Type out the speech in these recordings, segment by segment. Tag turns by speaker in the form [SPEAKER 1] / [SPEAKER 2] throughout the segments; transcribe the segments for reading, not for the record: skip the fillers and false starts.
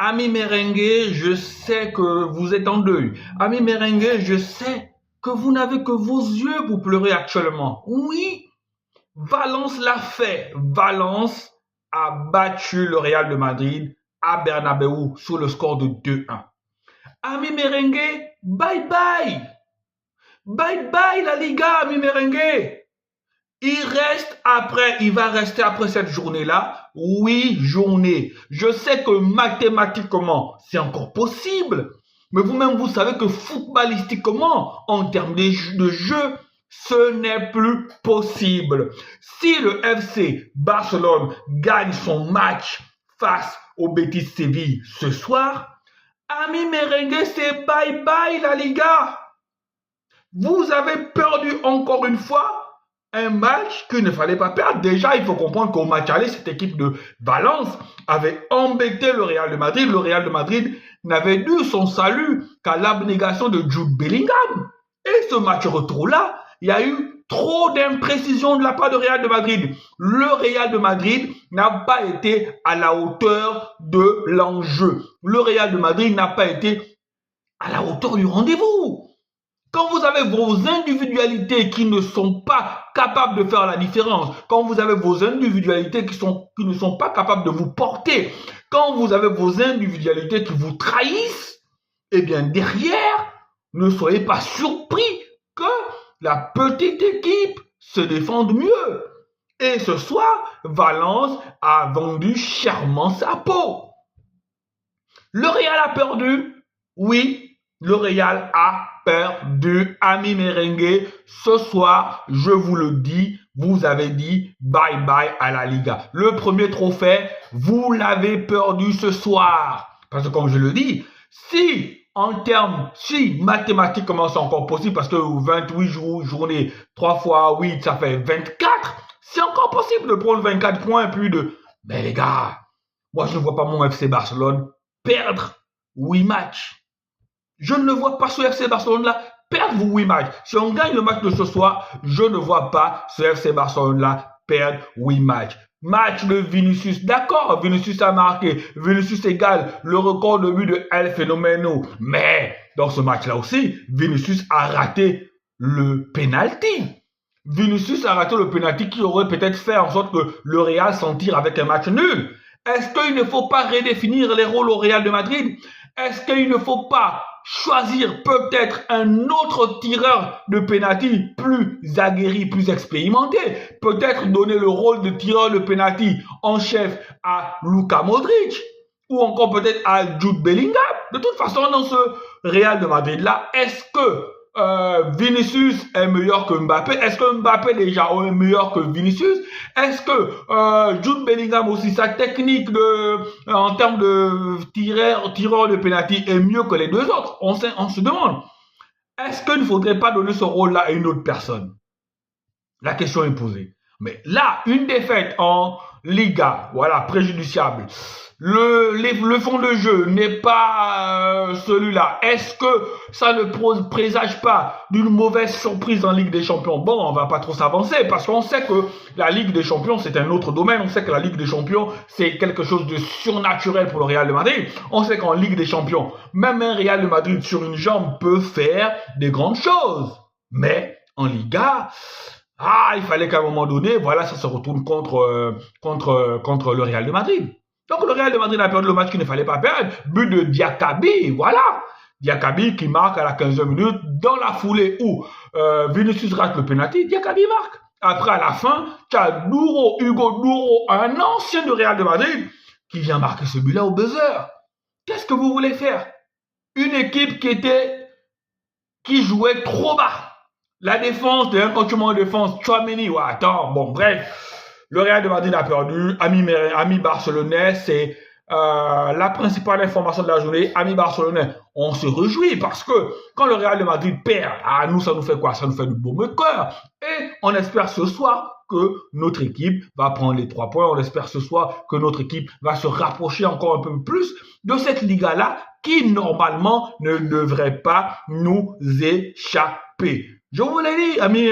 [SPEAKER 1] Ami merengue, je sais que vous êtes en deuil. Ami merengue, je sais que vous n'avez que vos yeux pour pleurer actuellement. Oui, Valence l'a fait. Valence a battu le Real de Madrid à Bernabeu sur le score de 2-1. Ami merengue, bye bye. Bye bye la Liga, ami merengue. Il va rester après cette journée-là, 8 journées. Je sais que mathématiquement, c'est encore possible. Mais vous-même, vous savez que footballistiquement, en termes de jeu, ce n'est plus possible. Si le FC Barcelone gagne son match face au Betis Séville ce soir, ami merengue, c'est bye bye la Liga. Vous avez perdu encore une fois un match qu'il ne fallait pas perdre. Déjà, il faut comprendre qu'au match aller, cette équipe de Valence avait embêté le Real de Madrid. Le Real de Madrid n'avait dû son salut qu'à l'abnégation de Jude Bellingham. Et ce match retour-là, il y a eu trop d'imprécisions de la part du Real de Madrid. Le Real de Madrid n'a pas été à la hauteur de l'enjeu. Le Real de Madrid n'a pas été à la hauteur du rendez-vous. Quand vous avez vos individualités qui ne sont pas capables de faire la différence, quand vous avez vos individualités qui ne sont pas capables de vous porter, quand vous avez vos individualités qui vous trahissent, eh bien derrière, ne soyez pas surpris que la petite équipe se défende mieux. Et ce soir, Valence a vendu chèrement sa peau. Le Real a perdu, oui. Le Real a perdu, ami merengue. Ce soir, je vous le dis, vous avez dit bye bye à la Liga. Le premier trophée, vous l'avez perdu ce soir. Parce que comme je le dis, si mathématiquement c'est encore possible, parce que 28 journées, 3 fois 8, ça fait 24, c'est encore possible de prendre 24 points, puis de... Mais les gars, moi je ne vois pas mon FC Barcelone perdre 8 matchs. Je ne vois pas ce FC Barcelone-là perdre vos 8 matchs. Si on gagne le match de ce soir, je ne vois pas ce FC Barcelone-là perdre 8 matchs. Match de Vinicius, d'accord, Vinicius a marqué. Vinicius égale le record de but de El Fenomeno. Mais dans ce match-là aussi, Vinicius a raté le penalty. Vinicius a raté le penalty qui aurait peut-être fait en sorte que le Real s'en tire avec un match nul. Est-ce qu'il ne faut pas redéfinir les rôles au Real de Madrid? Est-ce qu'il ne faut pas choisir peut-être un autre tireur de penalty plus aguerri, plus expérimenté? Peut-être donner le rôle de tireur de penalty en chef à Luka Modric ou encore peut-être à Jude Bellingham. De toute façon, dans ce Real de Madrid-là, est-ce que Vinicius est meilleur que Mbappé? Est-ce que Mbappé déjà est meilleur que Vinicius? Est-ce que Jude Bellingham aussi, sa technique en termes de tireur de penalty est mieux que les deux autres? On se demande. Est-ce qu'il ne faudrait pas donner ce rôle-là à une autre personne? La question est posée. Mais là, une défaite en Liga, voilà, préjudiciable. Le fond de jeu n'est pas celui-là. Est-ce que ça ne présage pas d'une mauvaise surprise en Ligue des Champions? Bon, on va pas trop s'avancer parce qu'on sait que la Ligue des Champions, c'est un autre domaine. On sait que la Ligue des Champions, c'est quelque chose de surnaturel pour le Real de Madrid. On sait qu'en Ligue des Champions, même un Real de Madrid sur une jambe peut faire des grandes choses. Mais en Liga... il fallait qu'à un moment donné, voilà, ça se retourne contre le Real de Madrid. Donc le Real de Madrid a perdu le match qu'il ne fallait pas perdre. But de Diakabi, voilà. Diakabi qui marque à la 15e minute dans la foulée où Vinicius rate le penalty, Diakabi marque. Après à la fin, tu as Hugo Duro, un ancien du Real de Madrid, qui vient marquer ce but-là au buzzer. Qu'est-ce que vous voulez faire? Une équipe qui jouait trop bas. La défense, quand tu mets en défense, Tchouaméni, ouais, attends, bon, bref. Le Real de Madrid a perdu. Amis barcelonais, c'est la principale information de la journée. Amis barcelonais, on se réjouit parce que quand le Real de Madrid perd, nous, ça nous fait quoi? Ça nous fait du baume au cœur. Et on espère ce soir que notre équipe va prendre les 3 points. On espère ce soir que notre équipe va se rapprocher encore un peu plus de cette Liga-là qui, normalement, ne devrait pas nous échapper. Je vous l'ai dit, amis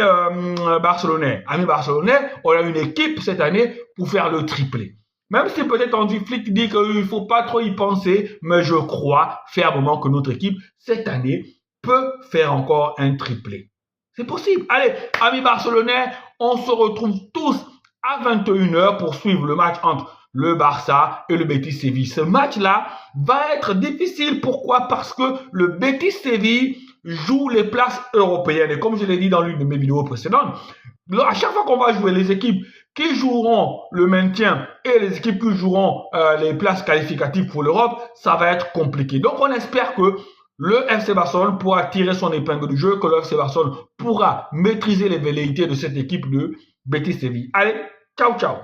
[SPEAKER 1] barcelonais. Amis barcelonais, on a une équipe cette année pour faire le triplé. Même si peut-être Hansi Flick dit qu'il ne faut pas trop y penser, mais je crois fermement que notre équipe, cette année, peut faire encore un triplé. C'est possible. Allez, amis barcelonais, on se retrouve tous à 21h pour suivre le match entre le Barça et le Betis Séville. Ce match-là va être difficile. Pourquoi? Parce que le Betis Séville joue les places européennes. Et comme je l'ai dit dans l'une de mes vidéos précédentes, à chaque fois qu'on va jouer les équipes qui joueront le maintien et les équipes qui joueront les places qualificatives pour l'Europe, ça va être compliqué. Donc on espère que le FC Barcelone pourra tirer son épingle du jeu, que le FC Barcelone pourra maîtriser les velléités de cette équipe de Betis Séville. Allez, ciao ciao.